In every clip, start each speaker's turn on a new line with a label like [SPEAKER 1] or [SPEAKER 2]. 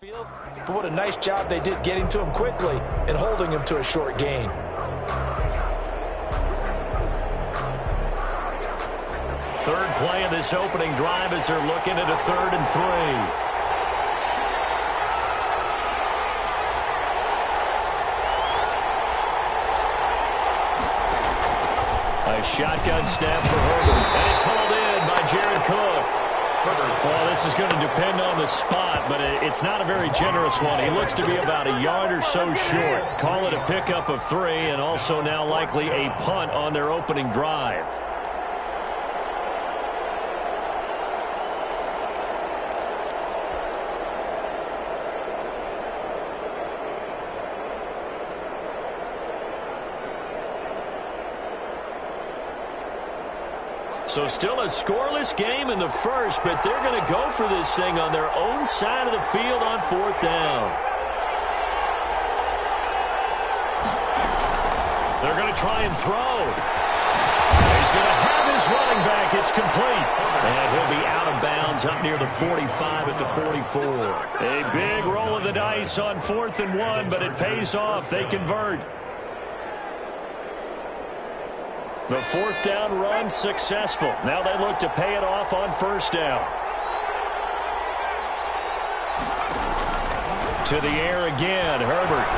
[SPEAKER 1] field, but what a nice job they did getting to him quickly and holding him to a short gain.
[SPEAKER 2] Third play of this opening drive as they're looking at a 3rd and 3. A shotgun snap for Herbert, and it's hauled in by Jared Cook. Well, this is going to depend on the spot, but it's not a very generous one. He looks to be about a yard or so short. Call it a pickup of 3, and also now likely a punt on their opening drive. So still a scoreless game in the first, but they're going to go for this thing on their own side of the field on 4th down. They're going to try and throw. He's going to have his running back. It's complete. And he'll be out of bounds up near the 45 at the 44. A big roll of the dice on 4th and 1, but it pays off. They convert. The 4th down run successful. Now they look to pay it off on 1st down. To the air again, Herbert.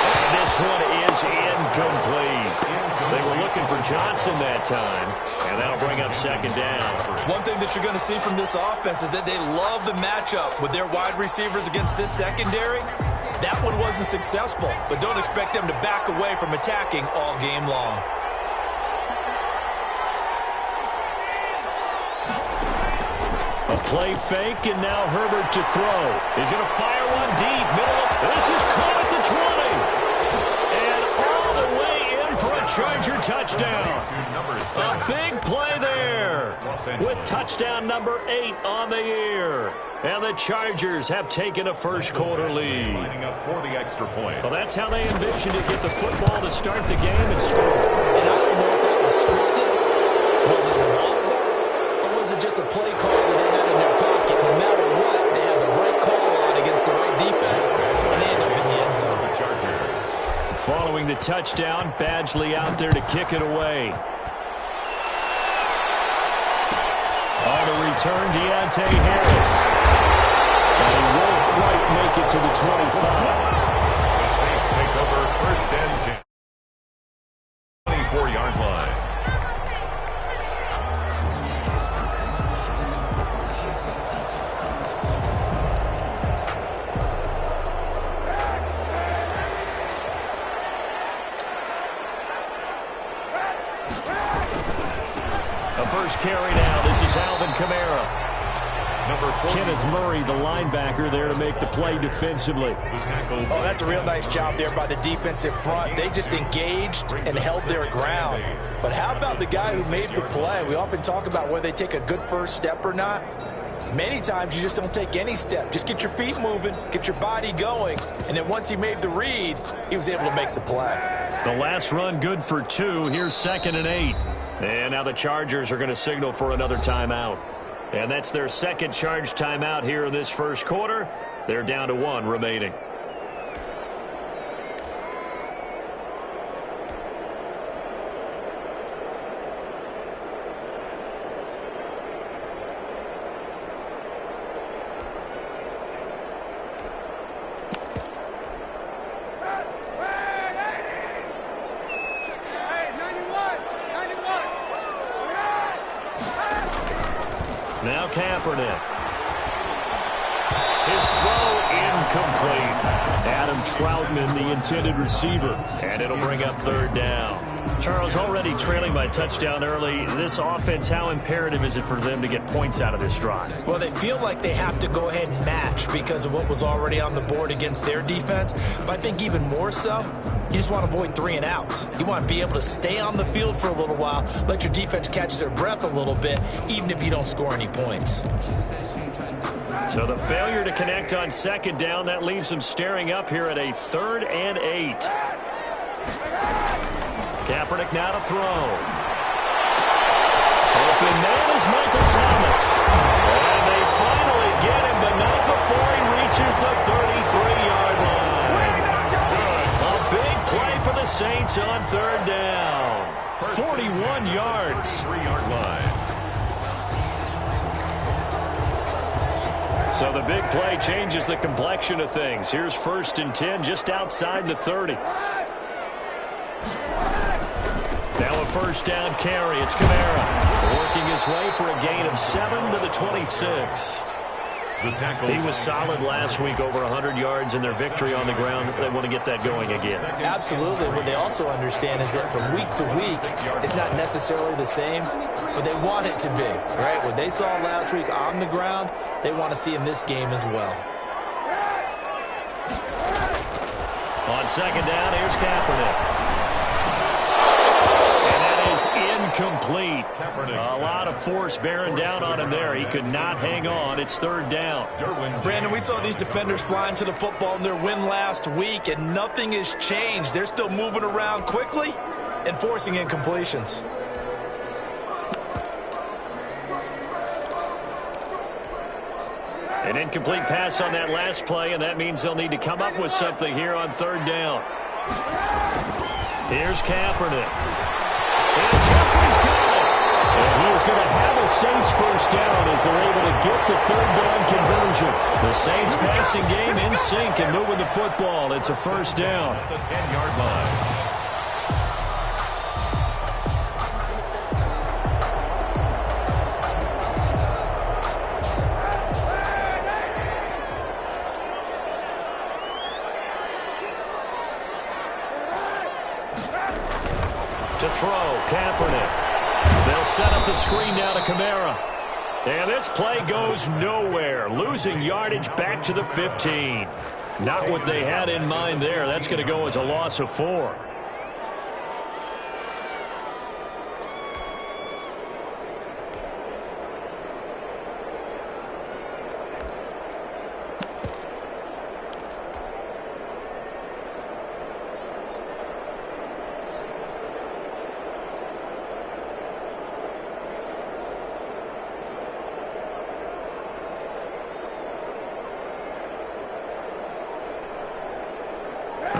[SPEAKER 2] And this one is incomplete. They were looking for Johnson that time, and that'll bring up 2nd down.
[SPEAKER 1] One thing that you're going to see from this offense is that they love the matchup with their wide receivers against this secondary. That one wasn't successful, but don't expect them to back away from attacking all game long.
[SPEAKER 2] A play fake, and now Herbert to throw. He's going to fire one deep. Middle. This is caught at the 20. And all the way in for a Charger touchdown. A big play there with touchdown number 8 on the year. And the Chargers have taken a first-quarter lead. Well, that's how they envisioned to get the football to start the game and score.
[SPEAKER 1] And I don't know if that was scripted. Was it an audible? Or was it just a play call that they had in their pocket? No matter what, they have the right call on against the right defense, and they end up in the end zone.
[SPEAKER 2] Following the touchdown, Badgley out there to kick it away. On the return, Deontay Harris. And he won't quite make it to the 25.
[SPEAKER 3] The Saints take over 1st and 10. 24-yard line.
[SPEAKER 2] The first carry now. This is Alvin Kamara. Kenneth Murray, the linebacker, there to make the play defensively.
[SPEAKER 1] Oh, that's a real nice job there by the defensive front. They just engaged and held their ground. But how about the guy who made the play? We often talk about whether they take a good first step or not. Many times you just don't take any step. Just get your feet moving, get your body going, and then once he made the read, he was able to make the play.
[SPEAKER 2] The last run good for 2. Here's 2nd and 8. And now the Chargers are going to signal for another timeout. And that's their second charge timeout here in this first quarter. They're down to 1 remaining. Now Kaepernick. His throw incomplete. Adam Troutman, the intended receiver. And it'll bring up 3rd down. Charles, already trailing by touchdown early. This offense, how imperative is it for them to get points out of this drive?
[SPEAKER 1] Well, they feel like they have to go ahead and match because of what was already on the board against their defense. But I think even more so, you just want to avoid 3 and outs. You want to be able to stay on the field for a little while, let your defense catch their breath a little bit, even if you don't score any points.
[SPEAKER 2] So the failure to connect on 2nd down, that leaves them staring up here at a 3rd and 8. Kaepernick now to throw. Open man is Michael Thomas. And they finally get him, but not before Saints on third down. 41 yards.
[SPEAKER 3] 3-yard line.
[SPEAKER 2] So the big play changes the complexion of things. Here's 1st and 10 just outside the 30. Now a first down carry. It's Kamara working his way for a gain of 7 to the 26. He was solid last week, over 100 yards in their victory on the ground. They want to get that going again.
[SPEAKER 1] Absolutely. What they also understand is that from week to week, it's not necessarily the same, but they want it to be, right? What they saw last week on the ground, they want to see in this game as well.
[SPEAKER 2] On second down, here's Kaepernick. Incomplete. A lot of force bearing down on him there. He could not hang on. It's third down.
[SPEAKER 1] Brandon, we saw these defenders flying to the football in their win last week, and nothing has changed. They're still moving around quickly and forcing incompletions.
[SPEAKER 2] An incomplete pass on that last play, and that means they'll need to come up with something here on third down. Here's Kaepernick. And Jeffrey's got it. And he is going to have a Saints first down as they're able to get the third down conversion. The Saints passing game in sync and moving the football. It's a first down.
[SPEAKER 3] At the 10-yard line.
[SPEAKER 2] To throw, Kaepernick. They'll set up the screen now to Kamara. And this play goes nowhere. Losing yardage back to the 15. Not what they had in mind there. That's going to go as a loss of 4.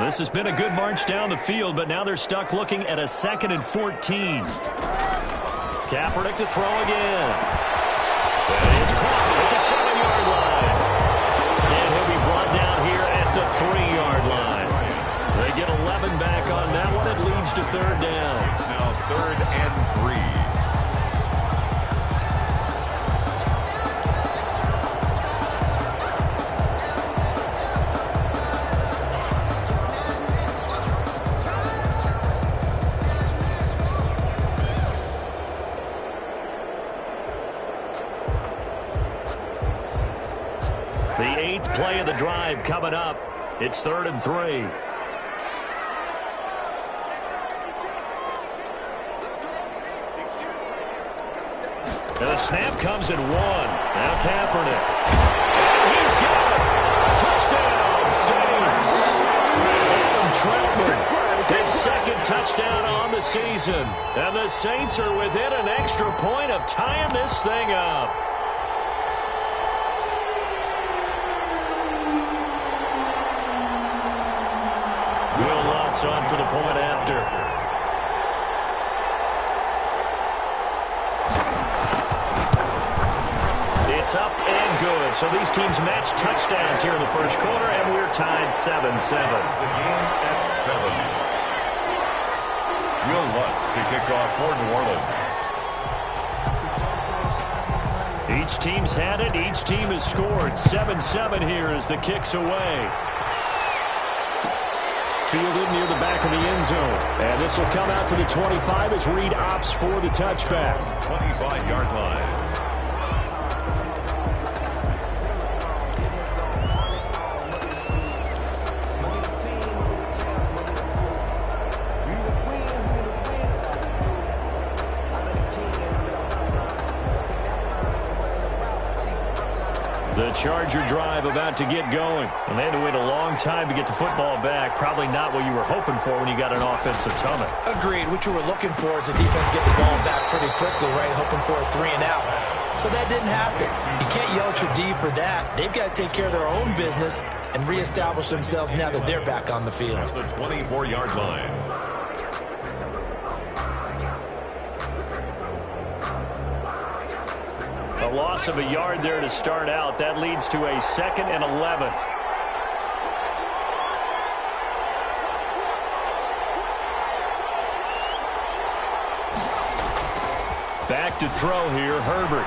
[SPEAKER 2] This has been a good march down the field, but now they're stuck looking at a 2nd and 14. Kaepernick to throw again. And it's caught at the 7-yard line. And he'll be brought down here at the 3-yard line. They get 11 back on that one. It leads to third down.
[SPEAKER 3] It's now 3rd and 3.
[SPEAKER 2] The 8th play of the drive coming up. It's 3rd and 3. And the snap comes at 1. Now Kaepernick. And he's got it. Touchdown, Saints. Adam Troutman, his 2nd touchdown on the season. And the Saints are within an extra point of tying this thing up. On for the point after. It's up and good. So these teams match touchdowns here in the first quarter, and we're tied 7-7.
[SPEAKER 3] The game at 7. Will Lutz to kick off for New Orleans.
[SPEAKER 2] Each team's had it. Each team has scored. 7-7 here as the kick's away. Fielded near the back of the end zone. And this will come out to the 25 as Reed opts for the touchback.
[SPEAKER 3] 25-yard line.
[SPEAKER 2] The Charger drive about to get going. And they had to wait a long time to get the football back. Probably not what you were hoping for when you got an offensive tunnel.
[SPEAKER 1] Agreed. What you were looking for is the defense get the ball back pretty quickly, right? Hoping for a 3 and out. So that didn't happen. You can't yell at your D for that. They've got to take care of their own business and reestablish themselves now that they're back on the field.
[SPEAKER 3] At the 24-yard line.
[SPEAKER 2] loss of a yard there to start out. That leads to a 2nd and 11. Back to throw here, Herbert.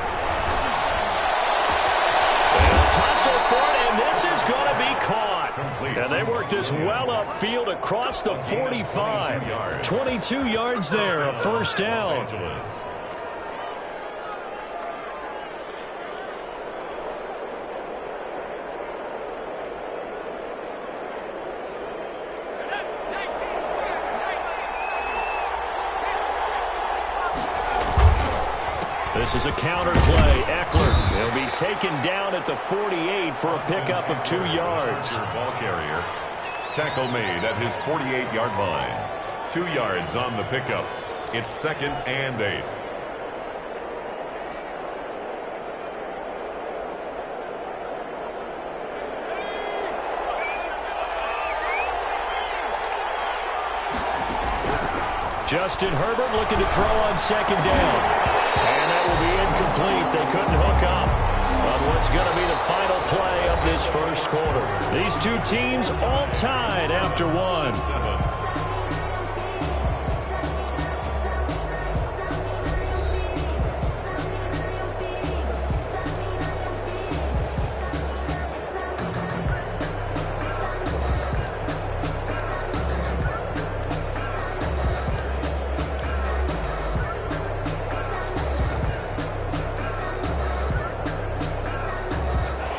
[SPEAKER 2] And a tussle for it, and this is going to be caught. And they work this well upfield across the 45. 22 yards there, a first down. This is a counter play. Eckler will be taken down at the 48 for a pickup of 2 yards.
[SPEAKER 3] Ball carrier. Tackle made at his 48-yard line. 2 yards on the pickup. It's 2nd and 8.
[SPEAKER 2] Justin Herbert looking to throw on 2nd down. And that will be incomplete. They couldn't hook up on what's going to be the final play of this first quarter. These two teams all tied after one.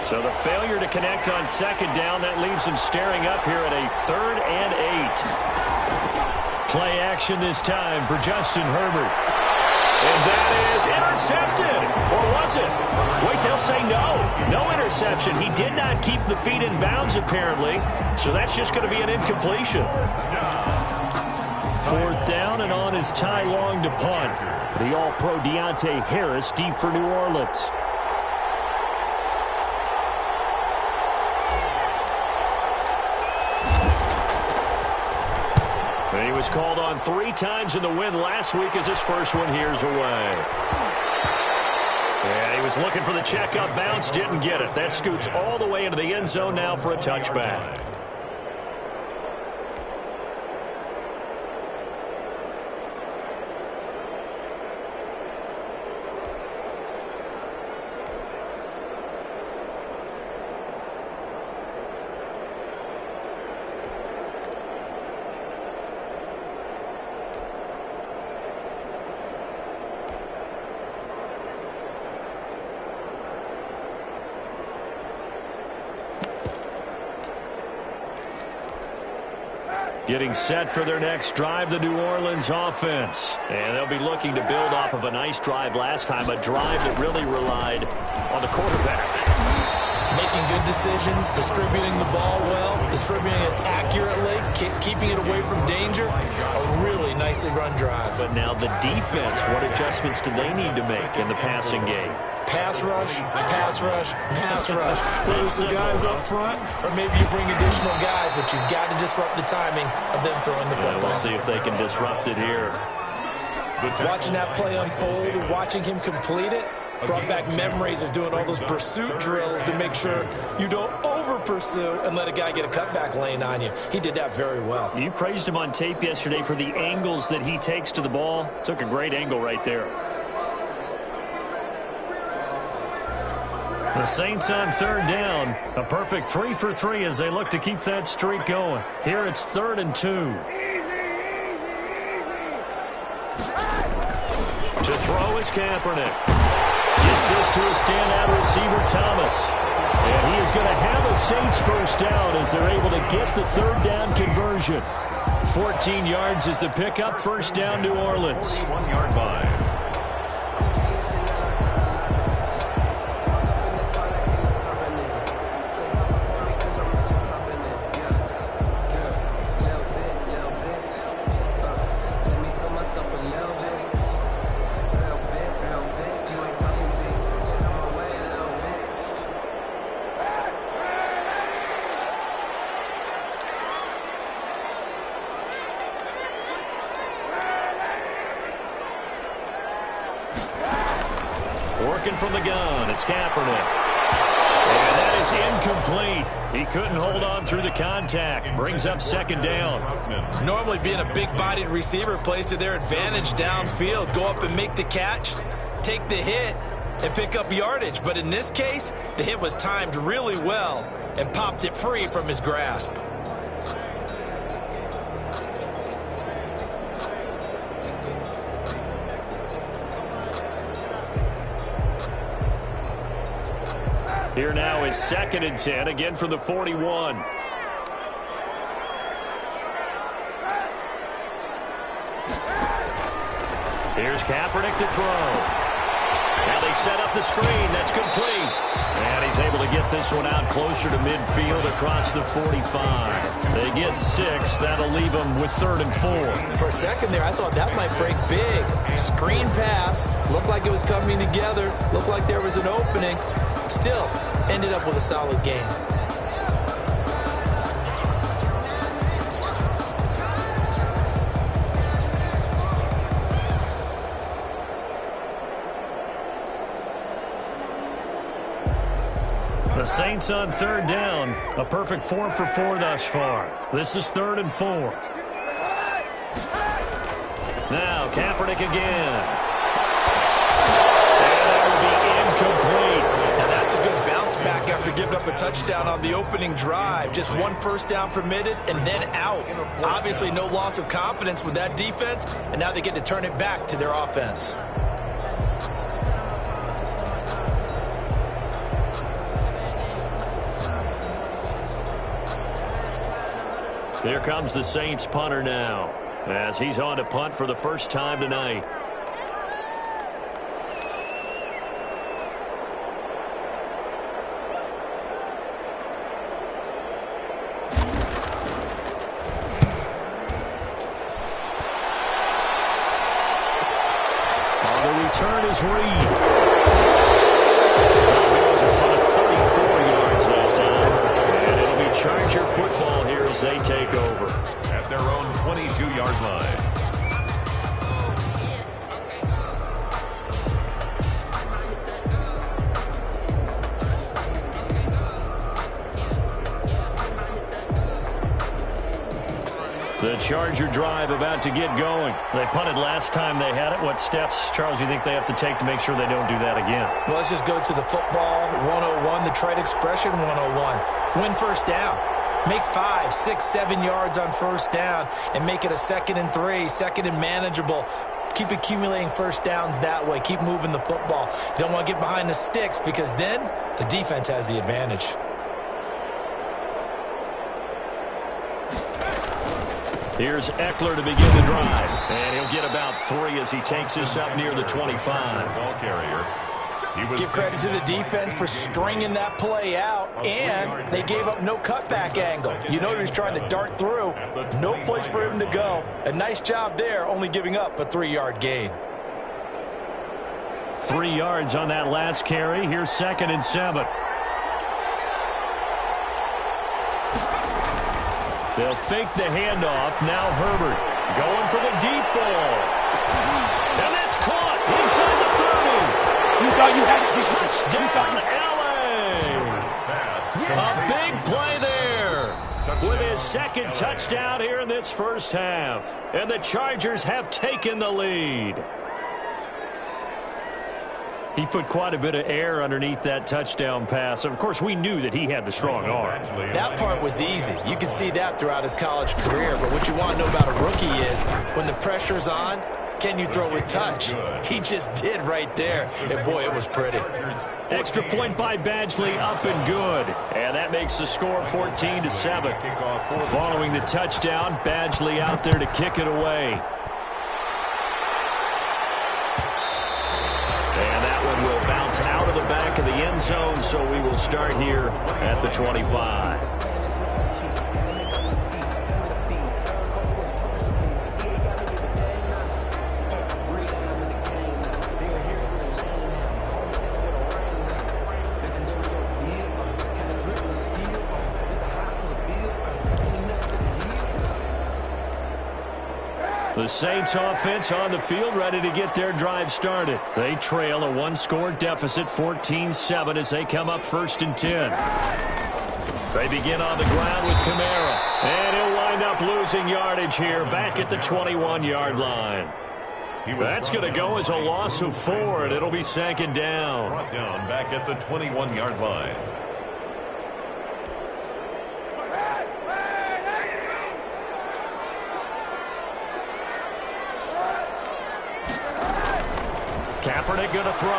[SPEAKER 2] So the failure to connect on 2nd down, that leaves them staring up here at a 3rd and 8. Play action this time for Justin Herbert. And that is intercepted. Or was it? Wait, they'll say no. No interception. He did not keep the feet in bounds, apparently. So that's just going to be an incompletion. 4th down, and on is Ty Long to punt. The All-Pro Deontay Harris deep for New Orleans. And he was called on 3 times in the win last week as his first one here's away. And he was looking for the checkup bounce, didn't get it. That scoots all the way into the end zone now for a touchback. Getting set for their next drive, the New Orleans offense. And they'll be looking to build off of a nice drive last time, a drive that really relied on the quarterback.
[SPEAKER 1] Making good decisions, distributing the ball well, distributing it accurately, keeping it away from danger. A really nicely run drive.
[SPEAKER 2] But now the defense, what adjustments do they need to make in the passing game?
[SPEAKER 1] Pass rush, pass rush, pass rush. Whether it's the guys up front or maybe you bring additional guys, but you've got to disrupt the timing of them throwing the football.
[SPEAKER 2] We'll see if they can disrupt it here.
[SPEAKER 1] Watching that play unfold, watching him complete it, brought back memories of doing all those pursuit drills to make sure you don't over-pursue and let a guy get a cutback lane on you. He did that very well.
[SPEAKER 2] You praised him on tape yesterday for the angles that he takes to the ball. Took a great angle right there. The Saints on 3rd down. A perfect 3 for 3 as they look to keep that streak going. Here it's 3rd and 2. To throw is Kaepernick. Gets this to a standout receiver, Thomas. And he is going to have a Saints first down as they're able to get the 3rd down conversion. 14 yards is the pickup. First down, New Orleans.
[SPEAKER 3] 1-yard line.
[SPEAKER 2] Working from the gun, it's Kaepernick. And that is incomplete. He couldn't hold on through the contact. Brings up second down.
[SPEAKER 1] Normally being a big-bodied receiver plays to their advantage downfield. Go up and make the catch, take the hit, and pick up yardage. But in this case, the hit was timed really well and popped it free from his grasp.
[SPEAKER 2] Here now is 2nd and 10, again from the 41. Here's Kaepernick to throw. Now they set up the screen. That's complete. And he's able to get this one out closer to midfield across the 45. They get 6. That'll leave them with 3rd and 4.
[SPEAKER 1] For a second there, I thought that might break big. Screen pass. Looked like it was coming together. Looked like there was an opening. Still, ended up with a solid game.
[SPEAKER 2] The Saints on 3rd down. A perfect 4 for 4 thus far. This is 3rd and 4. Now Kaepernick again. And that will be incomplete.
[SPEAKER 1] Now that's a good bounce back after giving up a touchdown on the opening drive. Just 1 first down permitted and then out. Obviously no loss of confidence with that defense, and now they get to turn it back to their offense.
[SPEAKER 2] Here comes the Saints punter now, as he's on to punt for the first time tonight. On the return is Reed. That was a punt of 34 yards that time, and it'll be Charger football here as they take over
[SPEAKER 3] at their own 22-yard line.
[SPEAKER 2] The Charger drive about to get going. They punted last time they had it. What steps, Charles, do you think they have to take to make sure they don't do that again?
[SPEAKER 1] Well, let's just go to the football 101, the trade expression 101. Win first down. Make 5, 6, 7 yards on first down and make it a 2nd and 3, 2nd and manageable. Keep accumulating first downs that way. Keep moving the football. You don't want to get behind the sticks because then the defense has the advantage.
[SPEAKER 2] Here's Eckler to begin the drive. And he'll get about 3 as he takes this up near the 25.
[SPEAKER 3] Ball carrier.
[SPEAKER 1] Give credit to the defense for stringing that play out, and they gave up no cutback angle. You know he was trying to dart through. No place for him to go. A nice job there, only giving up a 3-yard gain.
[SPEAKER 2] 3 yards on that last carry. Here's 2nd and 7. They'll fake the handoff. Now Herbert going for the deep ball. And that's caught inside the 30.
[SPEAKER 4] You thought you had it.
[SPEAKER 2] Touchdown, LA. A big play there with his 2nd touchdown here in this first half. And the Chargers have taken the lead. He put quite a bit of air underneath that touchdown pass. Of course, we knew that he had the strong arm.
[SPEAKER 1] That part was easy. You could see that throughout his college career. But what you want to know about a rookie is when the pressure's on, can you throw with touch? He just did right there. And, boy, it was pretty.
[SPEAKER 2] Extra point by Badgley, up and good. And that makes the score 14-7. Following the touchdown, Badgley out there to kick it away. And that one will bounce out of the back of the end zone, so we will start here at the 25. The Saints offense on the field, ready to get their drive started. They trail a one-score deficit, 14-7, as they come up 1st and 10. They begin on the ground with Kamara, and he'll wind up losing yardage here back at the 21-yard line. That's going to go as a loss of 4, and it'll be 2nd down.
[SPEAKER 3] Brought down back at the 21-yard line.
[SPEAKER 2] Kaepernick going to throw.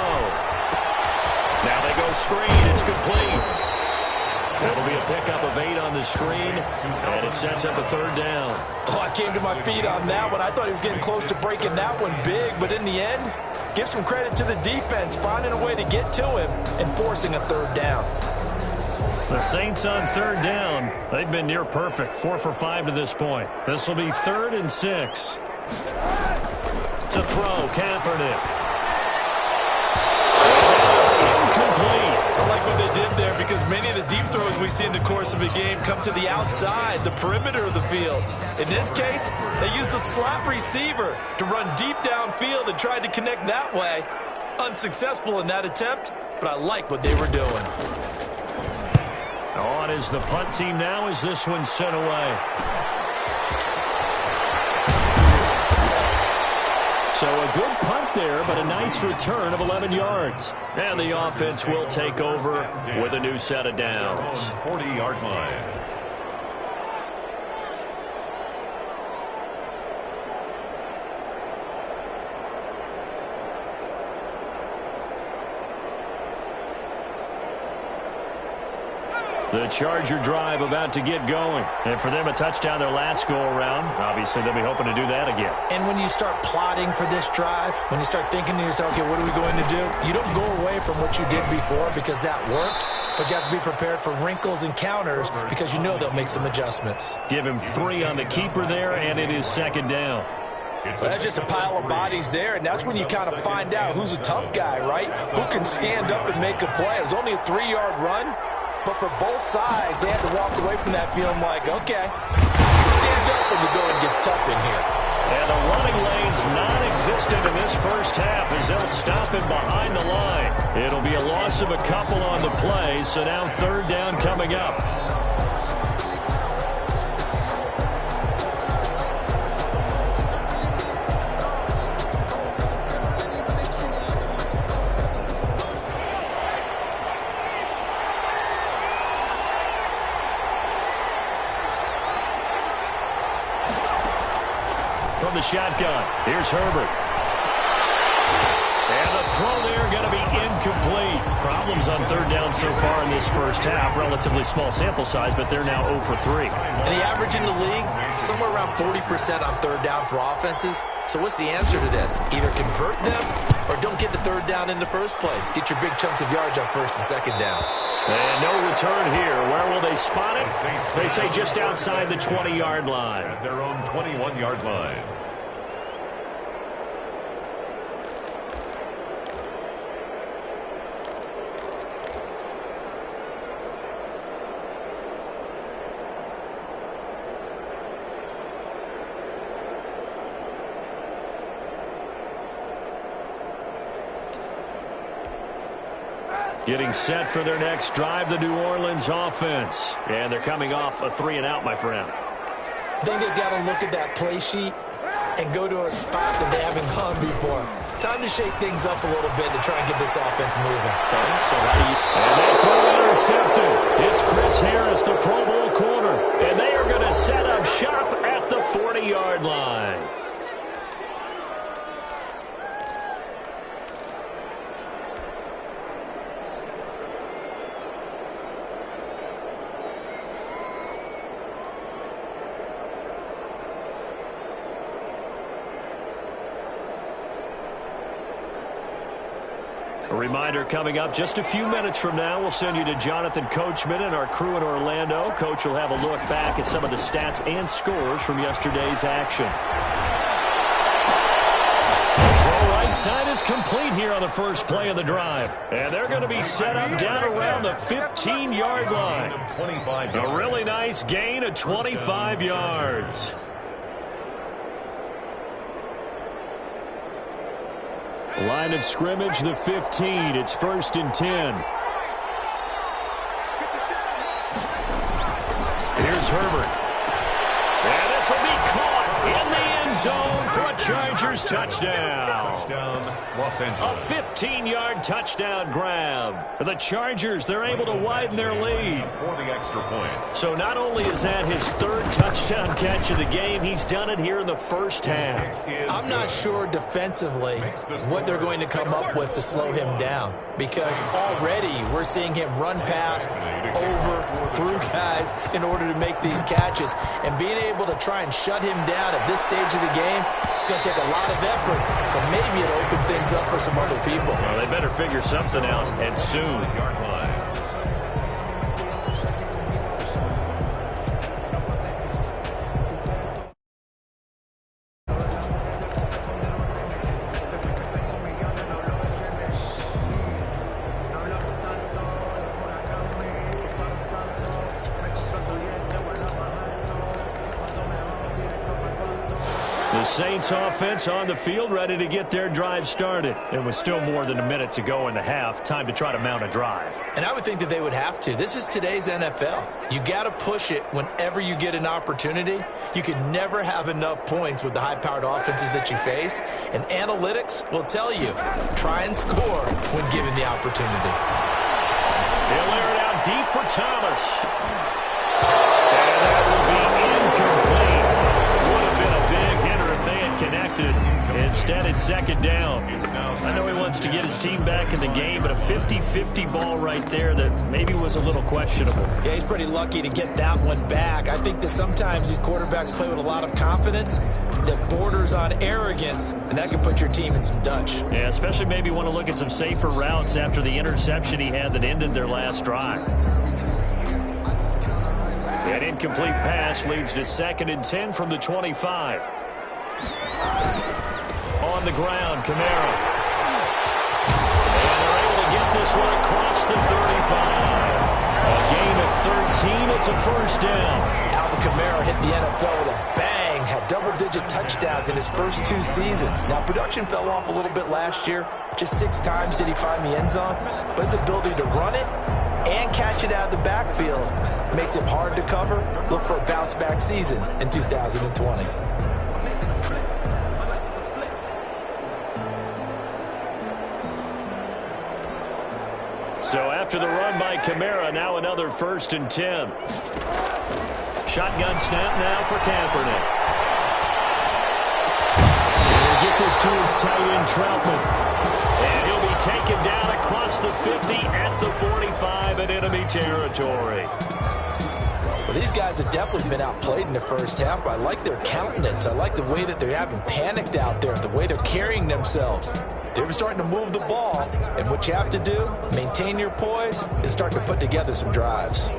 [SPEAKER 2] Now they go screen. It's complete. It'll be a pickup of 8 on the screen, and it sets up a 3rd down.
[SPEAKER 1] Oh, I came to my feet on that one. I thought he was getting close to breaking that one big, but in the end, give some credit to the defense, finding a way to get to him and forcing a 3rd down.
[SPEAKER 2] The Saints on 3rd down. They've been near perfect, 4 for 5 to this point. This will be 3rd and 6. To throw, Kaepernick. Incomplete.
[SPEAKER 1] I like what they did there because many of the deep throws we see in the course of a game come to the outside, the perimeter of the field. In this case, they used a slot receiver to run deep downfield and tried to connect that way. Unsuccessful in that attempt, but I like what they were doing.
[SPEAKER 2] On is the punt team now as this one's sent away. So a good punt there, but a nice return of 11 yards. And the offense will take over with a new set of downs.
[SPEAKER 3] 40-yard line.
[SPEAKER 2] The Charger drive about to get going. And for them, a touchdown their last go-around. Obviously, they'll be hoping to do that again.
[SPEAKER 1] And when you start plotting for this drive, when you start thinking to yourself, okay, what are we going to do? You don't go away from what you did before because that worked, but you have to be prepared for wrinkles and counters because you know they'll make some adjustments.
[SPEAKER 2] Give him 3 on the keeper there, and it is 2nd down.
[SPEAKER 1] Well, that's just a pile of bodies there, and that's when you kind of find out who's a tough guy, right? Who can stand up and make a play. It was only a 3-yard run. But for both sides, they had to walk away from that feeling like, okay, stand up when the going gets tough in here.
[SPEAKER 2] And the running lane's non-existent in this first half as they'll stop him behind the line. It'll be a loss of a couple on the play, so now 3rd down coming up. From the shotgun, here's Herbert. And the throw there going to be incomplete. Problems on 3rd down so far in this first half. Relatively small sample size, but they're now 0 for 3.
[SPEAKER 1] And the average in the league, somewhere around 40% on 3rd down for offenses. So what's the answer to this? Either convert them or don't get the 3rd down in the first place. Get your big chunks of yards on 1st and 2nd down.
[SPEAKER 2] And no return here. Where will they spot it? They say just outside the 20-yard line.
[SPEAKER 3] At their own 21-yard line.
[SPEAKER 2] Getting set for their next drive, the New Orleans offense. And they're coming off a 3-and-out, my friend.
[SPEAKER 1] I think they've got to look at that play sheet and go to a spot that they haven't gone before. Time to shake things up a little bit to try and get this offense moving.
[SPEAKER 2] Okay, so how do you... And that throw intercepted. It's Chris Harris, the Pro Bowl corner. And they are going to set up shop at the 40-yard line. A reminder coming up just a few minutes from now, we'll send you to Jonathan Coachman and our crew in Orlando. Coach will have a look back at some of the stats and scores from yesterday's action. The throw right side is complete here on the first play of the drive. And they're going to be set up down around the 15-yard line. A really nice gain of 25 yards. Line of scrimmage, the 15. It's 1st and 10. Here's Herbert. And this will be caught in the end zone for a Chargers touchdown.
[SPEAKER 3] Touchdown, Los Angeles.
[SPEAKER 2] A 15-yard touchdown grab. For the Chargers, they're able to widen their lead.
[SPEAKER 3] For the extra point.
[SPEAKER 2] So not only is that his 3rd touchdown catch of the game, he's done it here in the first half.
[SPEAKER 1] I'm not sure defensively what they're going to come up with to slow him down, because already we're seeing him run past, over, through guys in order to make these catches. And being able to try and shut him down at this stage of the game, it's going to take a lot of effort. So maybe it'll open things up for some other people.
[SPEAKER 2] Well, they better figure something out, and soon.
[SPEAKER 3] Yard line.
[SPEAKER 2] The Saints offense on the field, ready to get their drive started. And with still more than a minute to go in the half, time to try to mount a drive.
[SPEAKER 1] And I would think that they would have to. This is today's NFL. You got to push it whenever you get an opportunity. You can never have enough points with the high-powered offenses that you face. And analytics will tell you, try and score when given the opportunity.
[SPEAKER 2] They'll air it out deep for Thomas. And that will be incomplete. Would have been a big hitter if they had connected. Instead, it's 2nd down. I know he wants to get his team back in the game, but a 50-50 ball right there that maybe was a little questionable.
[SPEAKER 1] Yeah, he's pretty lucky to get that one back. I think that sometimes these quarterbacks play with a lot of confidence that borders on arrogance, and that can put your team in some Dutch.
[SPEAKER 2] Yeah, especially maybe want to look at some safer routes after the interception he had that ended their last drive. An incomplete pass leads to 2nd and 10 from the 25. On the ground, Kamara. And they're able to get this one across the 35. A gain of 13. It's a 1st down.
[SPEAKER 1] Alvin Kamara hit the NFL with a bang, had double-digit touchdowns in his first 2 seasons. Now, production fell off a little bit last year. Just 6 times did he find the end zone. But his ability to run it and catch it out of the backfield makes him hard to cover. Look for a bounce-back season in 2020.
[SPEAKER 2] So after the run by Kamara, now another 1st and 10. Shotgun snap now for Kaepernick. He'll get this to his tight end, Troutman. And he'll be taken down across the 50 at the 45 in enemy territory.
[SPEAKER 1] Well, these guys have definitely been outplayed in the first half. I like their countenance. I like the way that they haven't panicked out there, the way they're carrying themselves. They're starting to move the ball, and what you have to do, maintain your poise, and start to put together some drives.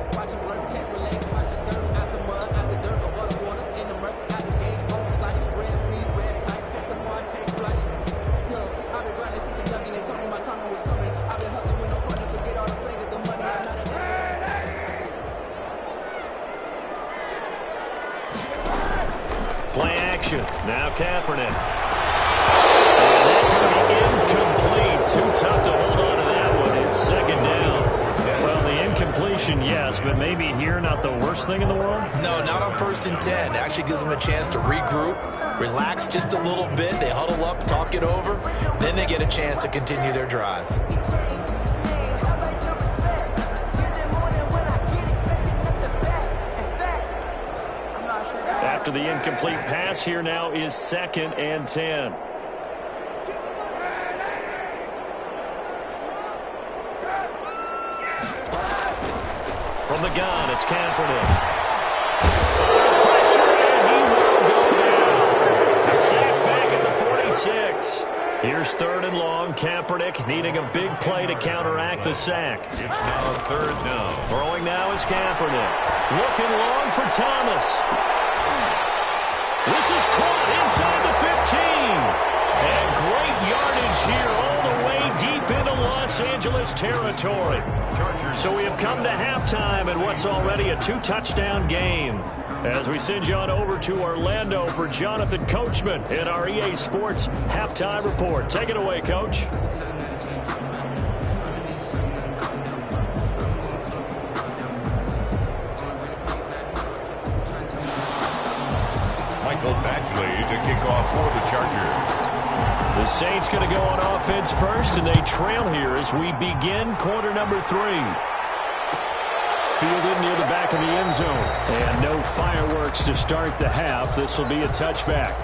[SPEAKER 2] Play action. Now Kaepernick. And that could be incomplete. Too tough to hold on to that one. It's 2nd down. Well, the incompletion, yes, but maybe here not the worst thing in the world?
[SPEAKER 1] No, not on 1st and 10. It actually gives them a chance to regroup, relax just a little bit. They huddle up, talk it over. Then they get a chance to continue their drive.
[SPEAKER 2] After the incomplete pass, here now is 2nd and 10. From the gun, it's Kaepernick. Pressure, and he will go down. Sacked back at the 46. Here's 3rd and long. Kaepernick needing a big play to counteract the sack.
[SPEAKER 3] It's now 3rd down.
[SPEAKER 2] Throwing now is Kaepernick. Looking long for Thomas. This is caught inside the 15. And great yardage here all the way deep into Los Angeles territory. So we have come to halftime in what's already a 2-touchdown game. As we send you on over to Orlando for Jonathan Coachman in our EA Sports Halftime Report. Take it away, Coach.
[SPEAKER 3] Michael Badgley to kick off for the Chargers.
[SPEAKER 2] The Saints going to go on offense first, and they trail here as we begin quarter number 3. Fielded near the back of the end zone. And no fireworks to start the half. This will be a touchback.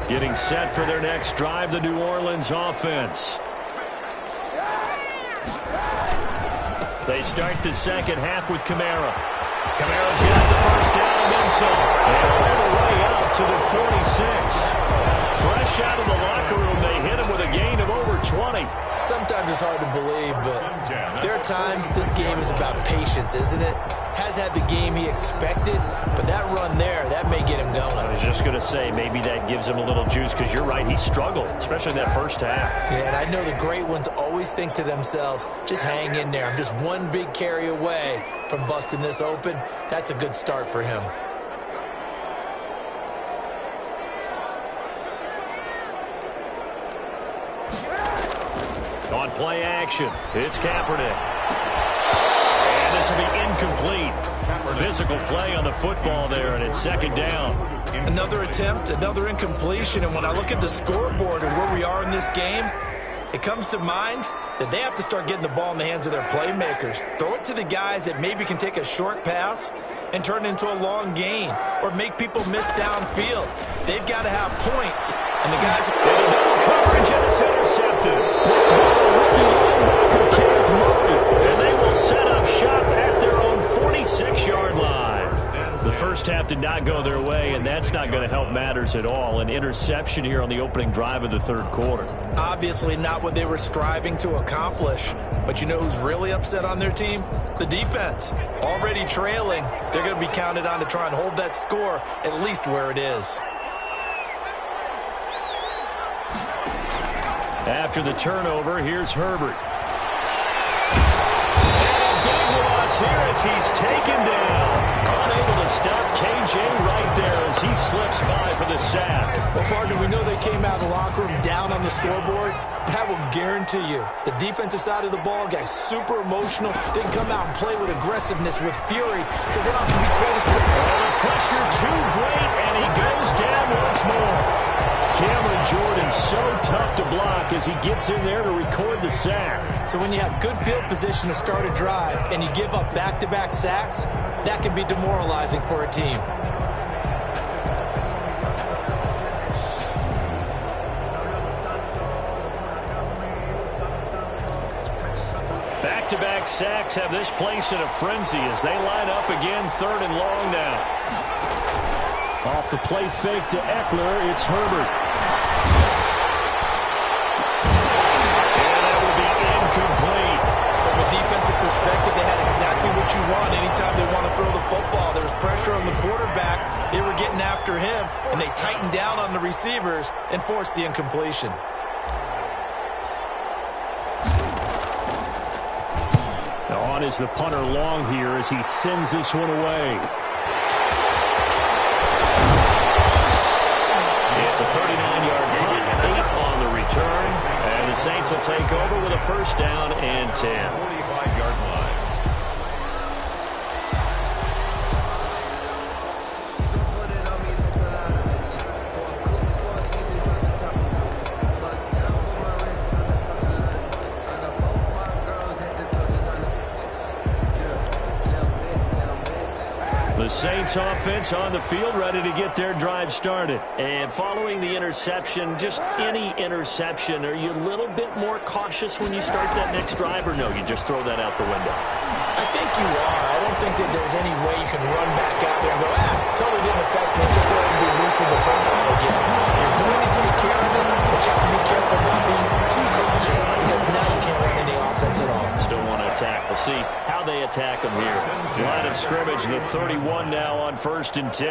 [SPEAKER 2] Getting set for their next drive, the New Orleans offense. They start the second half with Kamara. Kamara's got the first down and then some. And all the way up to the 46. Fresh out of the locker room, they hit him with a gain of over 20.
[SPEAKER 1] Sometimes it's hard to believe, but there are times this game is about patience, isn't it? Has had the game he expected, but that run there, that may get him going.
[SPEAKER 2] I was just going to say, maybe that gives him a little juice, because you're right, he struggled, especially in that first half.
[SPEAKER 1] Yeah, and I know the great ones always think to themselves, just hang in there. I'm just one big carry away from busting this open. That's a good start for him.
[SPEAKER 2] On play action, it's Kaepernick. And this will be incomplete. Physical play on the football there, and it's second down.
[SPEAKER 1] Another attempt, another incompletion, and when I look at the scoreboard and where we are in this game, it comes to mind that they have to start getting the ball in the hands of their playmakers. Throw it to the guys that maybe can take a short pass and turn it into a long gain or make people miss downfield. They've got to have points, and the guys are in double coverage, and it's intercepted. It's by the rookie linebacker, Kenneth Murray, and they will set up shop at their own 46-yard line.
[SPEAKER 2] The first half did not go their way, and that's not going to help matters at all. An interception here on the opening drive of the third quarter.
[SPEAKER 1] Obviously not what they were striving to accomplish. But you know who's really upset on their team? The defense. Already trailing. They're going to be counted on to try and hold that score at least where it is.
[SPEAKER 2] After the turnover, here's Herbert. And a big loss here as he's taken down. Unable to stop KJ right there as he slips by for the sack.
[SPEAKER 1] Well, partner, we know they came out of the locker room down on the scoreboard. That will guarantee you the defensive side of the ball got super emotional. They can come out and play with aggressiveness, with fury, because they don't have to be quite as...
[SPEAKER 2] The pressure too great, and he goes down once more. Cameron Jordan so tough to block as he gets in there to record the sack.
[SPEAKER 1] So when you have good field position to start a drive and you give up back-to-back sacks, that can be demoralizing for a team.
[SPEAKER 2] Back-to-back sacks have this place in a frenzy as they line up again, third and long now. Off the play fake to Eckler, it's Herbert. And that will be incomplete.
[SPEAKER 1] From a defensive perspective, they had exactly what you want anytime they want to throw the football. There was pressure on the quarterback. They were getting after him, and they tightened down on the receivers and forced the incompletion.
[SPEAKER 2] On is the punter long here as he sends this one away. It's a 39-yard punt, 8 on the return, and the Saints will take over with a first down and 10.
[SPEAKER 3] 45-yard line.
[SPEAKER 2] The Saints offense on the field, ready to get their drive started. And following the interception, just any interception, are you a little bit more cautious when you start that next drive, or no, you just throw that out the window?
[SPEAKER 1] I think you are. I don't think that there's any way you can run back out there and go, totally didn't affect me. Just go ahead and be loose with the football again. You're going to take care of it, but you have to be careful about being too cautious because now you can't run any offense at all.
[SPEAKER 2] Still want to attack. We'll see how attack them here. Line of scrimmage, the 31 now on 1st and 10.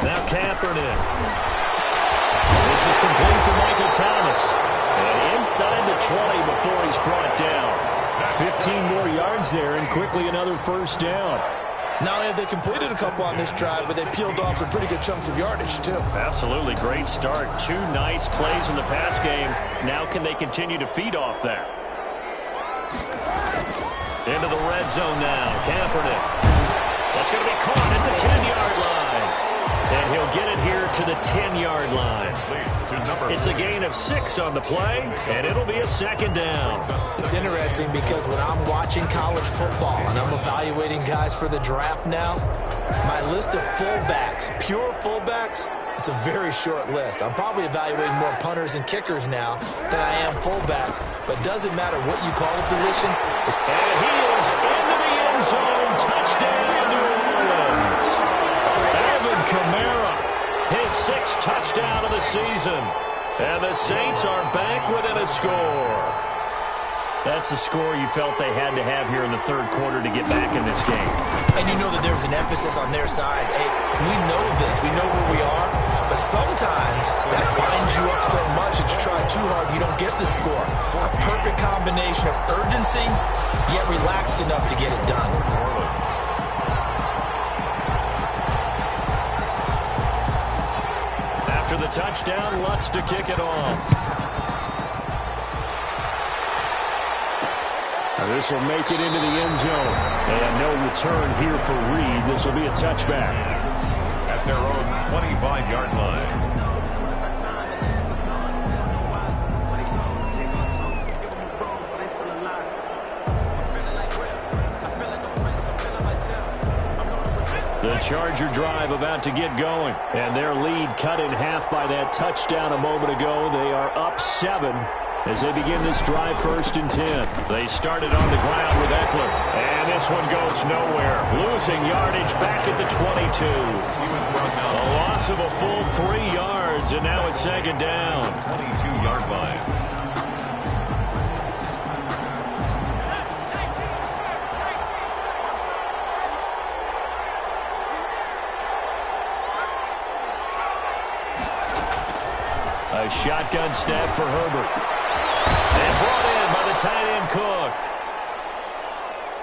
[SPEAKER 2] Now Kaepernick. This is complete to Michael Thomas. And inside the 20 before he's brought down. 15 more yards there and quickly another first down.
[SPEAKER 1] Not only have they completed a couple on this drive, but they peeled off some pretty good chunks of yardage, too.
[SPEAKER 2] Absolutely. Great start. 2 nice plays in the pass game. Now can they continue to feed off that? Into the red zone now. Kaepernick. That's going to be caught at the 10-yard line. And he'll get it here to the 10-yard line. It's a gain of 6 on the play, and it'll be a second down.
[SPEAKER 1] It's interesting because when I'm watching college football and I'm evaluating guys for the draft now, my list of fullbacks, pure fullbacks, it's a very short list. I'm probably evaluating more punters and kickers now than I am fullbacks, but it doesn't matter what you call the position.
[SPEAKER 2] And he is into the end zone. Touchdown, New Orleans. Alvin Kamara, his 6th touchdown of the season. And the Saints are back within a score. That's a score you felt they had to have here in the 3rd quarter to get back in this game.
[SPEAKER 1] And you know that there's an emphasis on their side. Hey, we know this. We know where we are. But sometimes that binds you up so much that you try too hard, you don't get the score. A perfect combination of urgency, yet relaxed enough to get it done.
[SPEAKER 2] After the touchdown, Lutz to kick it off. This will make it into the end zone. And no return here for Reed. This will be a touchback.
[SPEAKER 3] At their own 25-yard line.
[SPEAKER 2] The Charger drive about to get going. And their lead cut in half by that touchdown a moment ago. They are up 7 as they begin this drive 1st and 10. They started on the ground with Eckler. And this one goes nowhere. Losing yardage back at the 22. A loss of a full 3 yards, and now it's 2nd down.
[SPEAKER 3] 22-yard line.
[SPEAKER 2] A shotgun snap for Herbert. And brought in by the tight end Cook.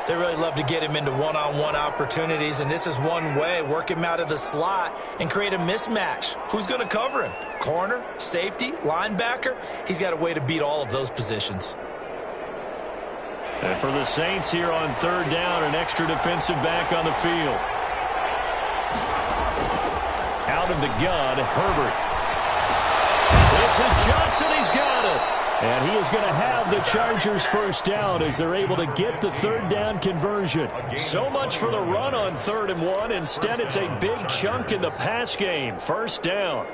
[SPEAKER 1] They really love to get him into one-on-one opportunities, and this is one way. Work him out of the slot and create a mismatch. Who's going to cover him? Corner, safety, linebacker? He's got a way to beat all of those positions.
[SPEAKER 2] And for the Saints here on 3rd down, an extra defensive back on the field. Out of the gun, Herbert. This is Johnson. He's got it. And he is going to have the Chargers first down as they're able to get the 3rd down conversion. So much for the run on 3rd and 1. Instead, it's a big chunk in the pass game. First down.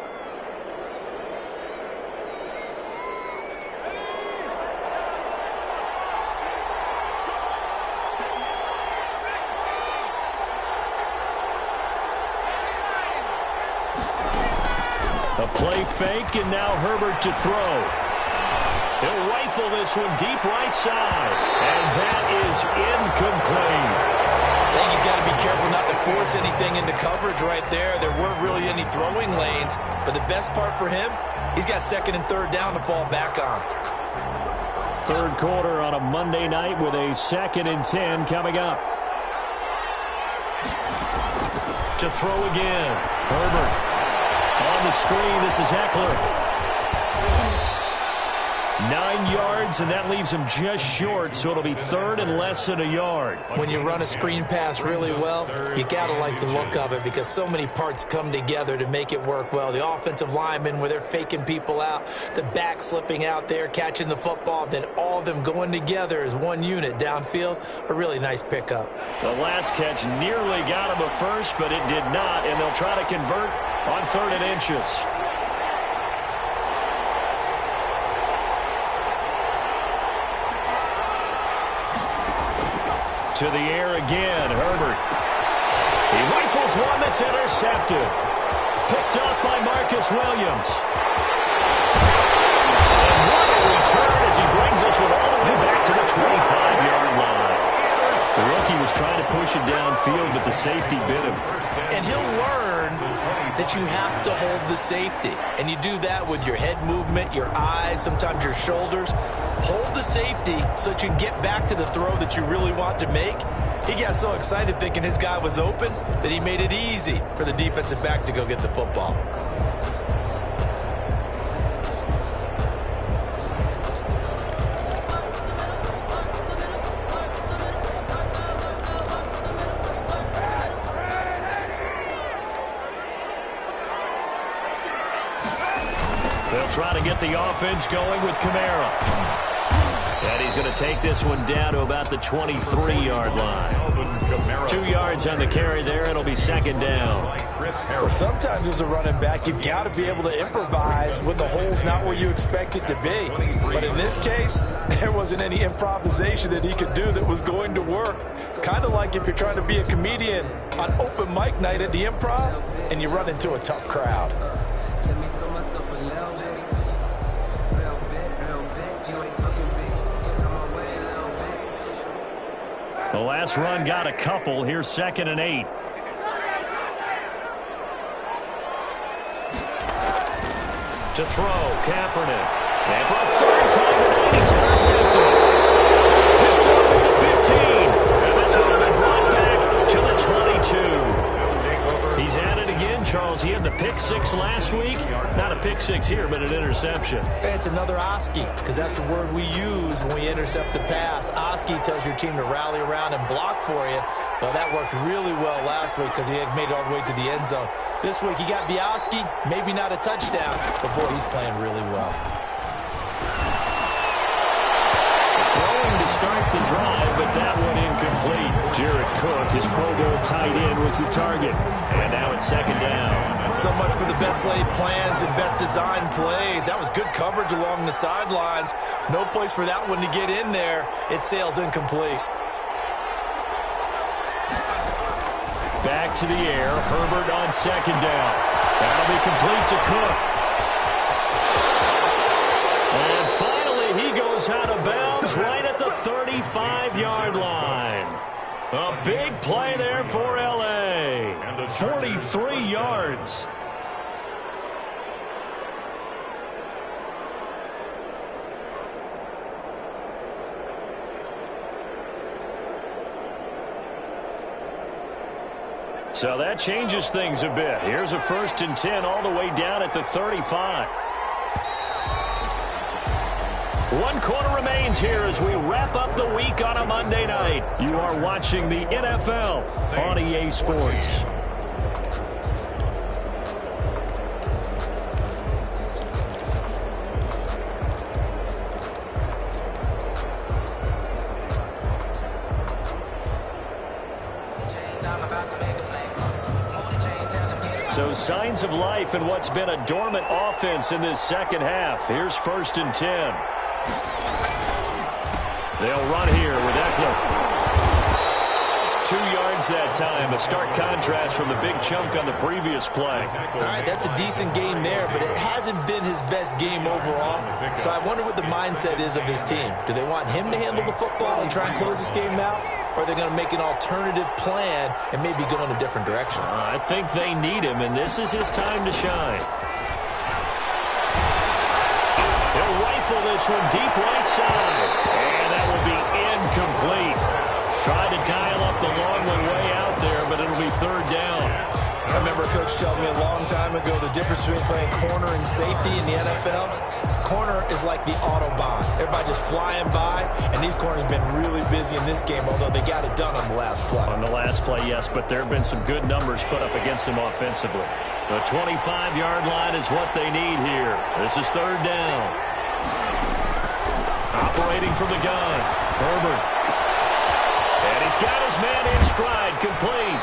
[SPEAKER 2] A play fake, and now Herbert to throw. He'll rifle this one deep right side. And that is incomplete.
[SPEAKER 1] I think he's got to be careful not to force anything into coverage right there. There weren't really any throwing lanes. But the best part for him, he's got 2nd and 3rd down to fall back on.
[SPEAKER 2] 3rd quarter on a Monday night with a 2nd and 10 coming up. To throw again. Herbert. On the screen, this is Eckler. 9 yards, and that leaves him just short, so it'll be 3rd and less than a yard.
[SPEAKER 1] When you run a screen pass really well, you got to like the look of it because so many parts come together to make it work well. The offensive linemen, where they're faking people out, the back slipping out there, catching the football, then all of them going together as one unit downfield. A really nice pickup.
[SPEAKER 2] The last catch nearly got him a first, but it did not, and they'll try to convert on 3rd and inches. To the air again, Herbert. He rifles one that's intercepted. Picked up by Marcus Williams. as he brings this one all the way back to the 25-yard line. The rookie was trying to push it downfield, but the safety bit him.
[SPEAKER 1] And he'll learn that you have to hold the safety. And you do that with your head movement, your eyes, sometimes your shoulders. Hold the safety so that you can get back to the throw that you really want to make. He got so excited thinking his guy was open that he made it easy for the defensive back to go get the football.
[SPEAKER 2] They'll try to get the offense going with Kamara. And he's going to take this one down to about the 23-yard line. 2 yards on the carry there. It'll be second down.
[SPEAKER 1] Well, sometimes as a running back, you've got to be able to improvise when the hole's not where you expect it to be. But in this case, there wasn't any improvisation that he could do that was going to work. Kind of like if you're trying to be a comedian on open mic night at the Improv and you run into a tough crowd.
[SPEAKER 2] The last run got a couple. Here's 2nd and 8. To throw, Kaepernick. And for a third time tonight, he's intercepted. Picked up at the 15. And this one been brought back to the 22. He's at it again, Charles. He had the pick 6 last week. Not a pick 6 here, but an interception.
[SPEAKER 1] It's another Oski, because that's the word we use when we intercept a pass. Oski tells your team to rally around and block for you. Well, that worked really well last week because he had made it all the way to the end zone. This week, he got Oski, maybe not a touchdown, but boy, he's playing really well.
[SPEAKER 2] Throwing to start the drive, but that one incomplete. Jared Cook, his Pro Bowl tight end, was the target. And now it's second down.
[SPEAKER 1] So much for the best laid plans and best designed plays. That was good coverage along the sidelines. No place for that one to get in there. It sails incomplete.
[SPEAKER 2] Back to the air. Herbert on second down. That'll be complete to Cook. And finally, he goes out of bounds right at the 35-yard line. A big play there for L.A. 43 yards. So that changes things a bit. Here's a 1st and 10 all the way down at the 35. 1 quarter remains here as we wrap up the week on a Monday night. You are watching the NFL on EA Sports. So signs of life in what's been a dormant offense in this second half. Here's 1st and 10. They'll run here with Eckler. 2 yards that time. A stark contrast from the big chunk on the previous play.
[SPEAKER 1] All right, that's a decent game there, but it hasn't been his best game overall. So I wonder what the mindset is of his team. Do they want him to handle the football and try and close this game out? Or are they going to make an alternative plan and maybe go in a different direction?
[SPEAKER 2] I think they need him, and this is his time to shine. He'll rifle this one deep right side. And that will be incomplete. Tried to dial up the long one way out there, but it'll be 3rd down.
[SPEAKER 1] I remember Coach telling me a long time ago the difference between playing corner and safety in the NFL. Corner is like the Autobahn. Everybody just flying by, and these corners have been really busy in this game, although they got it done on the last play.
[SPEAKER 2] On the last play, yes, but there have been some good numbers put up against them offensively. The 25-yard line is what they need here. This is 3rd down. Operating from the gun, Herbert. And he's got his man in stride, complete.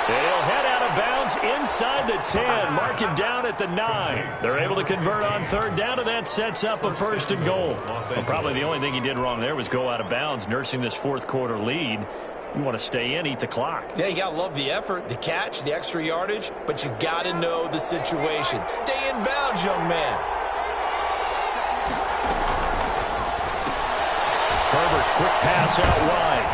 [SPEAKER 2] And he'll head out of bounds inside the 10. Mark him down at the 9. They're able to convert on 3rd down, and that sets up a 1st and goal. Well, probably the only thing he did wrong there was go out of bounds, nursing this 4th quarter lead. You want to stay in, eat the clock.
[SPEAKER 1] Yeah, you got to love the effort, the catch, the extra yardage, but you got to know the situation. Stay in bounds, young man.
[SPEAKER 2] quick pass out wide.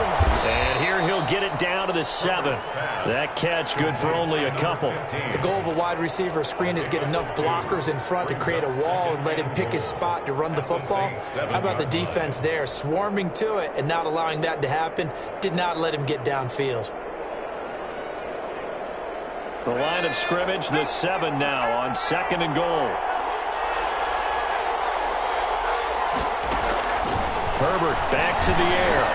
[SPEAKER 2] And here he'll get it down to the 7. That catch good for only a couple.
[SPEAKER 1] The goal of a wide receiver screen is get enough blockers in front to create a wall and let him pick his spot to run the football. How about the defense there, swarming to it and not allowing that to happen? Did not let him get downfield.
[SPEAKER 2] The line of scrimmage, the 7 now on 2nd and goal. Herbert back to the air.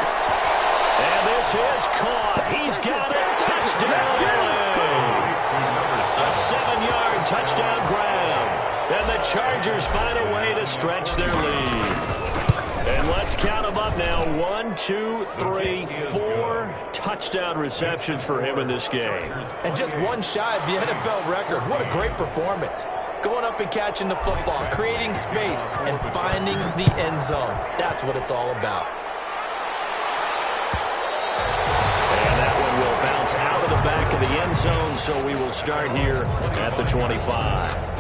[SPEAKER 2] And this is caught. He's got it. Touchdown. A 7-yard touchdown grab. And the Chargers find a way to stretch their lead. And let's count them up now. 1, 2, 3, 4 touchdown receptions for him in this game.
[SPEAKER 1] And just one shy of the NFL record. What a great performance. Going up and catching the football, creating space, and finding the end zone. That's what it's all about.
[SPEAKER 2] And that one will bounce out of the back of the end zone, so we will start here at the 25.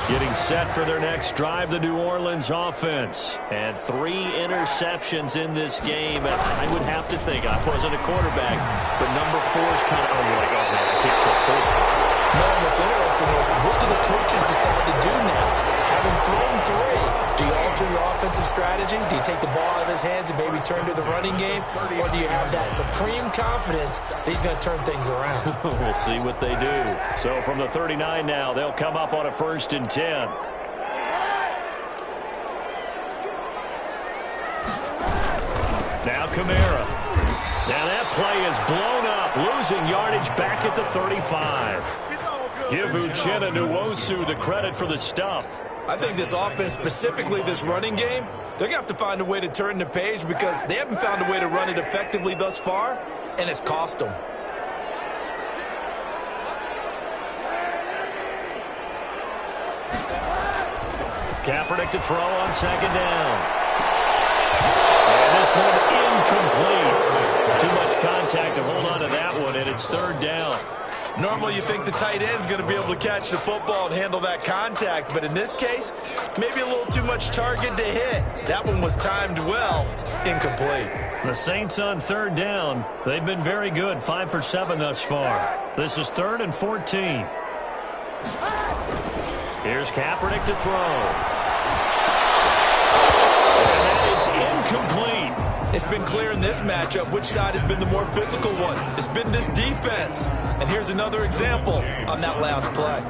[SPEAKER 2] Getting set for their next drive, the New Orleans offense. And 3 interceptions in this game. And I would have to think, I wasn't a quarterback, but number 4 is kind of, oh, like, oh, man, I can't throw 4.
[SPEAKER 1] No, what's interesting is, what do the coaches decide to do now? Having thrown 3, do you alter your offensive strategy? Do you take the ball out of his hands and maybe turn to the running game? Or do you have that supreme confidence that he's going to turn things around?
[SPEAKER 2] We'll see what they do. So from the 39 now, they'll come up on a 1st and 10. Now Kamara. Now that play is blown up, losing yardage back at the 35. Give Uchenna Nwosu the credit for the stuff.
[SPEAKER 1] I think this offense, specifically this running game, they're going to have to find a way to turn the page because they haven't found a way to run it effectively thus far, and it's cost them.
[SPEAKER 2] Kaepernick to throw on 2nd down. And this one incomplete. Too much contact to hold on to that one, and it's 3rd down.
[SPEAKER 1] Normally you think the tight end's going to be able to catch the football and handle that contact, but in this case, maybe a little too much target to hit. That one was timed well, incomplete.
[SPEAKER 2] The Saints on 3rd down. They've been very good, 5 for 7 thus far. This is 3rd and 14. Here's Kaepernick to throw. And that is incomplete.
[SPEAKER 1] It's been clear in this matchup which side has been the more physical one. It's been this defense. And here's another example on that last play.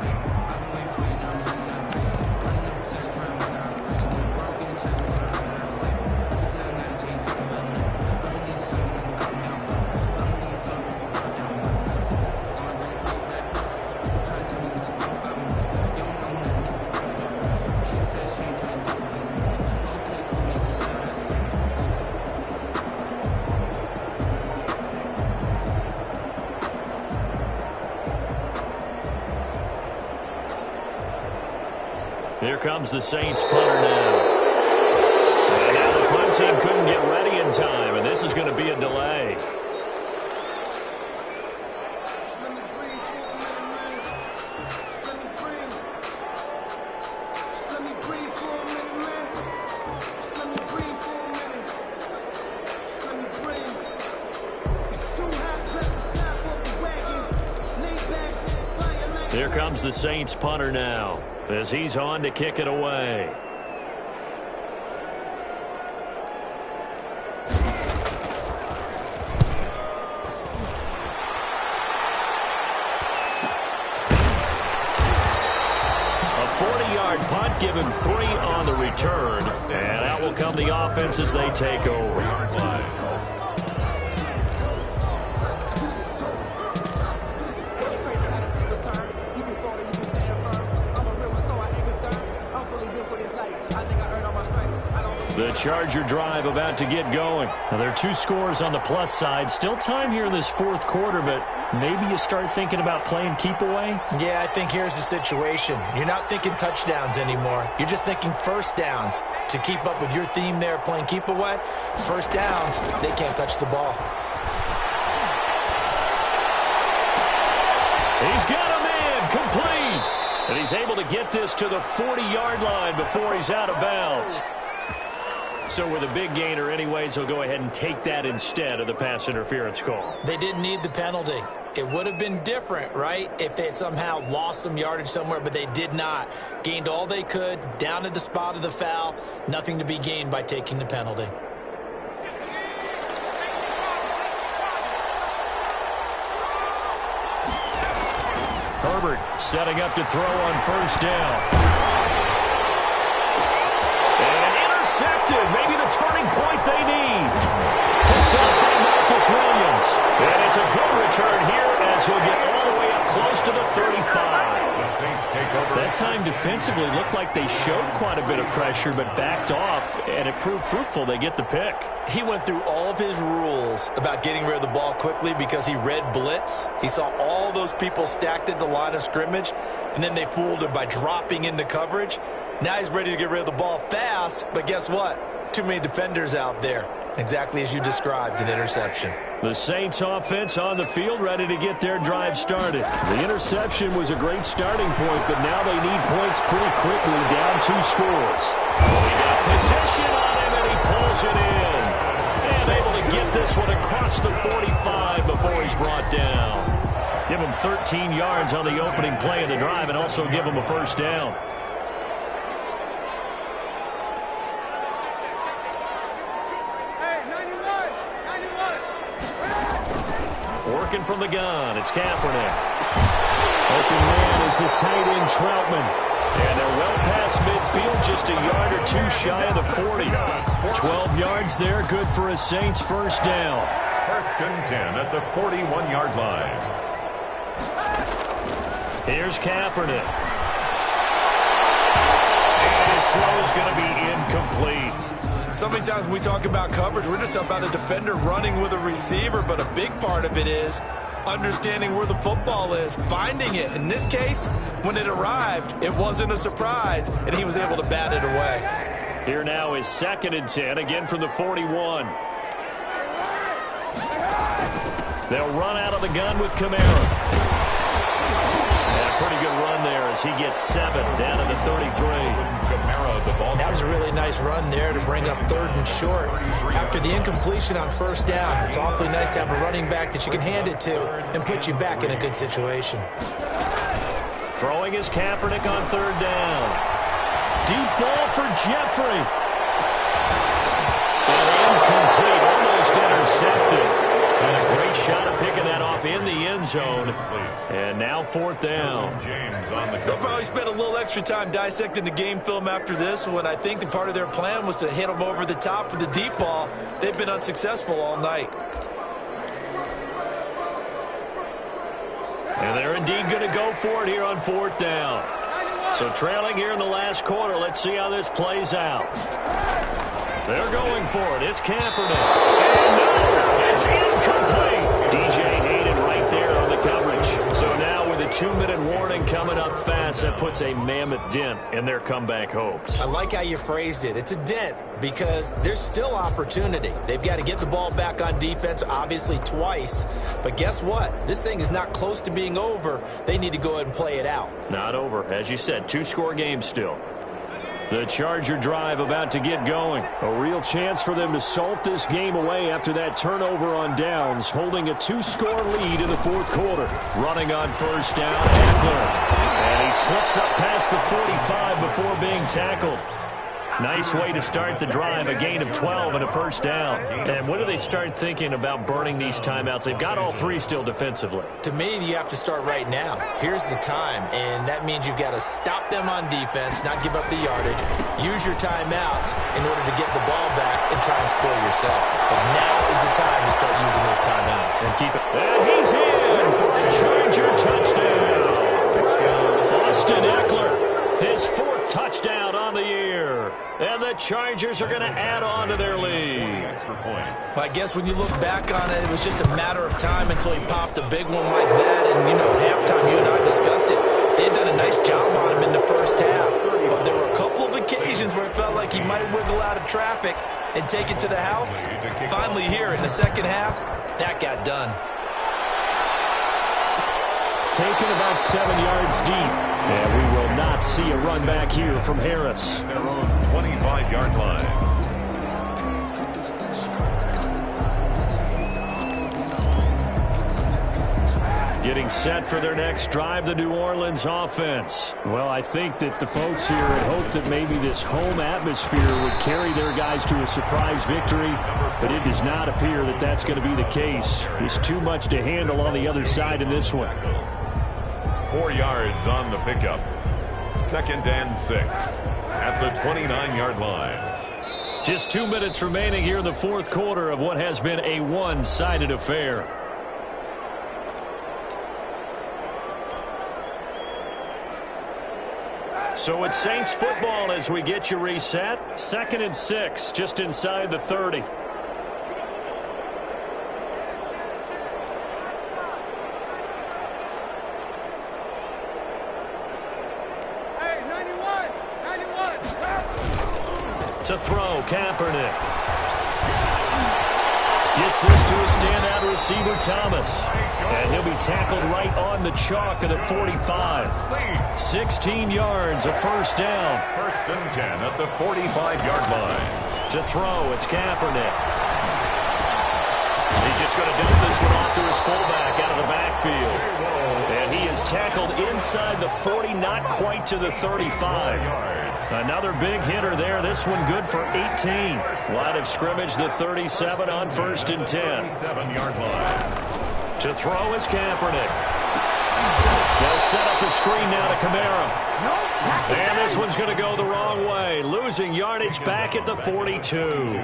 [SPEAKER 2] Here comes the Saints punter now. And now the punt team couldn't get ready in time, and this is going to be a delay. Here comes the Saints punter now, as he's on to kick it away. A 40-yard punt, given 3 on the return, and out will come the offense as they take over. The Charger drive about to get going. Now, there are 2 scores on the plus side. Still time here in this fourth quarter, but maybe you start thinking about playing keep away?
[SPEAKER 1] Yeah, I think here's the situation. You're not thinking touchdowns anymore. You're just thinking first downs. To keep up with your theme there, playing keep away, first downs, they can't touch the ball.
[SPEAKER 2] He's got a man complete. And he's able to get this to the 40-yard line before he's out of bounds. So with a big gainer anyways, he'll go ahead and take that instead of the pass interference call.
[SPEAKER 1] They didn't need the penalty. It would have been different, right, if they had somehow lost some yardage somewhere, but they did not. Gained all they could, down at the spot of the foul. Nothing to be gained by taking the penalty.
[SPEAKER 2] Herbert setting up to throw on first down. And intercepted. Maybe the turning point they need. Picked up by Marcus Williams. And it's a good return here as he'll get all the way up close to the 35.
[SPEAKER 3] The Saints take over.
[SPEAKER 2] That time defensively looked like they showed quite a bit of pressure but backed off, and it proved fruitful. They get the pick.
[SPEAKER 1] He went through all of his rules about getting rid of the ball quickly because he read blitz. He saw all those people stacked at the line of scrimmage, and then they fooled him by dropping into coverage. Now he's ready to get rid of the ball fast, but guess what? Too many defenders out there. Exactly as you described, an interception.
[SPEAKER 2] The Saints offense on the field ready to get their drive started. The interception was a great starting point, but now they need points pretty quickly, down 2 scores. He got possession on him, and he pulls it in. And able to get this one across the 45 before he's brought down. Give him 13 yards on the opening play of the drive and also give him a first down. Working from the gun, it's Kaepernick. Open man is the tight end Troutman. And they're well past midfield, just a yard or 2 shy of the 40. 12 yards there, good for a Saints first down.
[SPEAKER 3] First and 10 at the 41-yard line.
[SPEAKER 2] Here's Kaepernick. And his throw is going to be incomplete.
[SPEAKER 1] So many times when we talk about coverage, we're just about a defender running with a receiver, but a big part of it is understanding where the football is, finding it. In this case, when it arrived, it wasn't a surprise, and he was able to bat it away.
[SPEAKER 2] Here now is 2nd and 10, again from the 41. They'll run out of the gun with Kamara. And a pretty good run there as he gets 7 down to the 33.
[SPEAKER 1] That was a really nice run there to bring up 3rd and short. After the incompletion on first down, it's awfully nice to have a running back that you can hand it to and put you back in a good situation.
[SPEAKER 2] Throwing is Kaepernick on 3rd down. Deep ball for Jeffrey. And incomplete, almost intercepted. And a great shot of picking that off in the end zone. And now 4th down.
[SPEAKER 1] They'll probably spend a little extra time dissecting the game film after this one. I think the part of their plan was to hit them over the top with the deep ball. They've been unsuccessful all night.
[SPEAKER 2] And they're indeed going to go for it here on 4th down. So trailing here in the last quarter. Let's see how this plays out. They're going for it. It's Kaepernick. And no, it's incomplete. DJ Hayden right there on the coverage. So now with a 2-minute warning coming up fast, that puts a mammoth dent in their comeback hopes.
[SPEAKER 1] I like how you phrased it. It's a dent because there's still opportunity. They've got to get the ball back on defense, obviously twice. But guess what? This thing is not close to being over. They need to go ahead and play it out.
[SPEAKER 2] Not over. As you said, 2-score game still. The Charger drive about to get going. A real chance for them to salt this game away after that turnover on downs, holding a 2-score lead in the 4th quarter. Running on first down, Eckler. And he slips up past the 45 before being tackled. Nice way to start the drive, a gain of 12 and a first down. And when do they start thinking about burning these timeouts? They've got all 3 still defensively.
[SPEAKER 1] To me, you have to start right now. Here's the time, and that means you've got to stop them on defense, not give up the yardage, use your timeouts in order to get the ball back and try and score yourself. But now is the time to start using those timeouts.
[SPEAKER 2] And keep it. And he's in for a Charger touchdown. Austin Eckler, his 4th touchdown on the year. And the Chargers are going to add on to their lead.
[SPEAKER 3] Extra point.
[SPEAKER 1] Well, I guess when you look back on it, it was just a matter of time until he popped a big one like that. And, you know, at halftime, you and I discussed it. They had done a nice job on him in the first half. But there were a couple of occasions where it felt like he might wiggle out of traffic and take it to the house. Finally here in the second half, that got done.
[SPEAKER 2] Taken about 7 yards deep. And we will not see a run back here from Harris.
[SPEAKER 3] Their own 25-yard line.
[SPEAKER 2] Getting set for their next drive, the New Orleans offense. Well, I think that the folks here had hoped that maybe this home atmosphere would carry their guys to a surprise victory, but it does not appear that that's going to be the case. There's too much to handle on the other side in this one.
[SPEAKER 3] 4 yards on the pickup. 2nd and 6 at the 29-yard line.
[SPEAKER 2] Just 2 minutes remaining here in the fourth quarter of what has been a one-sided affair. So it's Saints football as we get you reset. 2nd and 6, just inside the 30.
[SPEAKER 4] Hey, 91!
[SPEAKER 2] To throw, Kaepernick. Gets this to a standout receiver, Thomas. And he'll be tackled right on the chalk of the 45. 16 yards, a first down.
[SPEAKER 3] 1st and 10 at the 45-yard line.
[SPEAKER 2] To throw, it's Kaepernick. He's just going to dump this one off to his fullback out of the backfield. And he is tackled inside the 40, not quite to the 35. Another big hitter there. This one good for 18. Line of scrimmage, the 37 on 1st and 10.
[SPEAKER 3] 7-yard line.
[SPEAKER 2] To throw is Kaepernick. They'll set up the screen now to Kamara. And this one's going to go the wrong way. Losing yardage back at the 42.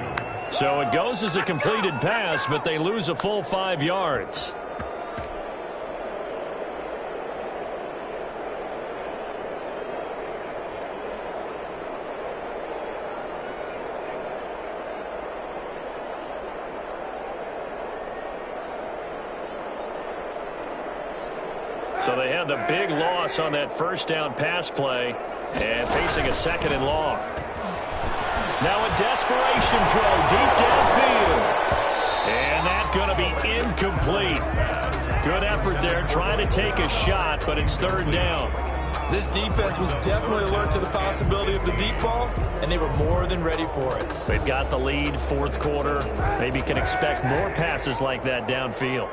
[SPEAKER 2] So it goes as a completed pass, but they lose a full 5 yards. So they had the big loss on that first down pass play and facing a 2nd and long. Now a desperation throw deep downfield. And that's going to be incomplete. Good effort there trying to take a shot, but it's 3rd down.
[SPEAKER 1] This defense was definitely alert to the possibility of the deep ball, and they were more than ready for it.
[SPEAKER 2] They've got the lead, 4th quarter. Maybe can expect more passes like that downfield.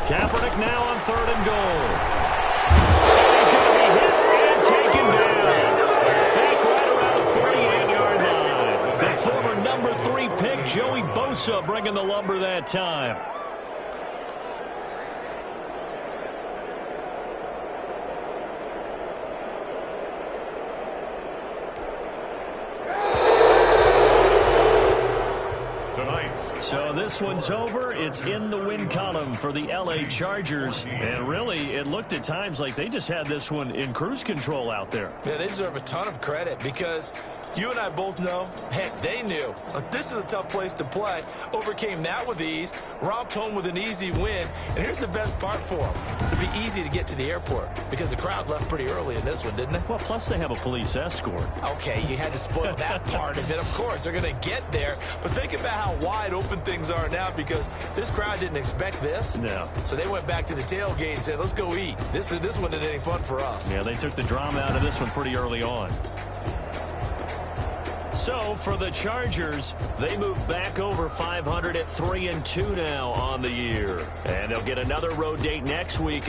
[SPEAKER 2] Kaepernick now on 3rd and goal. He's going to be hit and taken down. Back right around the 38-yard line. The former number 3 pick, Joey Bosa, bringing the lumber that time. So this one's over. It's in the win column for the LA Chargers. And really, it looked at times like they just had this one in cruise control out there.
[SPEAKER 1] Yeah, they deserve a ton of credit because you and I both know, heck, they knew. This is a tough place to play. Overcame that with ease, romped home with an easy win. And here's the best part for them. It'd be easy to get to the airport because the crowd left pretty early in this one, didn't it?
[SPEAKER 2] Well, plus they have a police escort.
[SPEAKER 1] Okay, you had to spoil that part of it. Of course, they're going to get there. But think about how wide open things are now because this crowd didn't expect this.
[SPEAKER 2] No.
[SPEAKER 1] So they went back to the tailgate and said, let's go eat. This one isn't any fun for us.
[SPEAKER 2] Yeah, they took the drama out of this one pretty early on. So for the Chargers, they move back over 500 at 3-2 now on the year. And they'll get another road date next week.